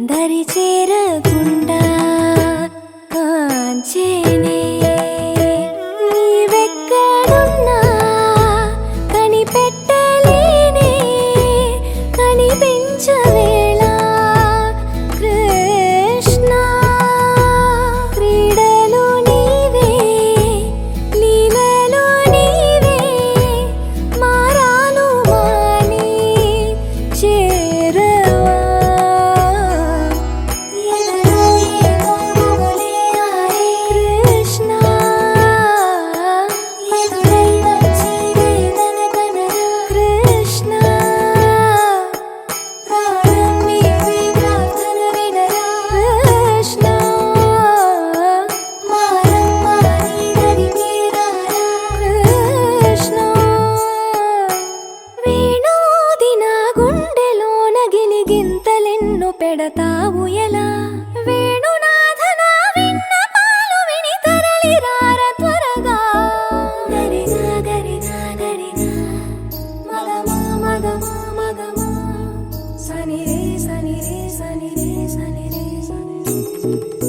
దరి చేరకుండా కాంచేనే నీవెక్కడున్నా కనిపెట్టలేనే కనిపించవేళ కృష్ణ క్రీడలు నీవే లీలలు నీవే మారాను మాని చేరవా కృష్ణ కృష్ణ ప్రాణం నీవే ప్రార్థన వినరా కృష్ణ మారమ్మ నీ దరికి రారా కృష్ణ వేణోది నా గుండెలోన గిలిగింతలెన్ను పెడతావు ఎలా వేణునాథ నా విన్నపాలు విని తరలి రార త్వరగా గరిగా గరిగా గరిగా మగమా మగమా మగమా సని రే సని రే సని రే సని రే సని రే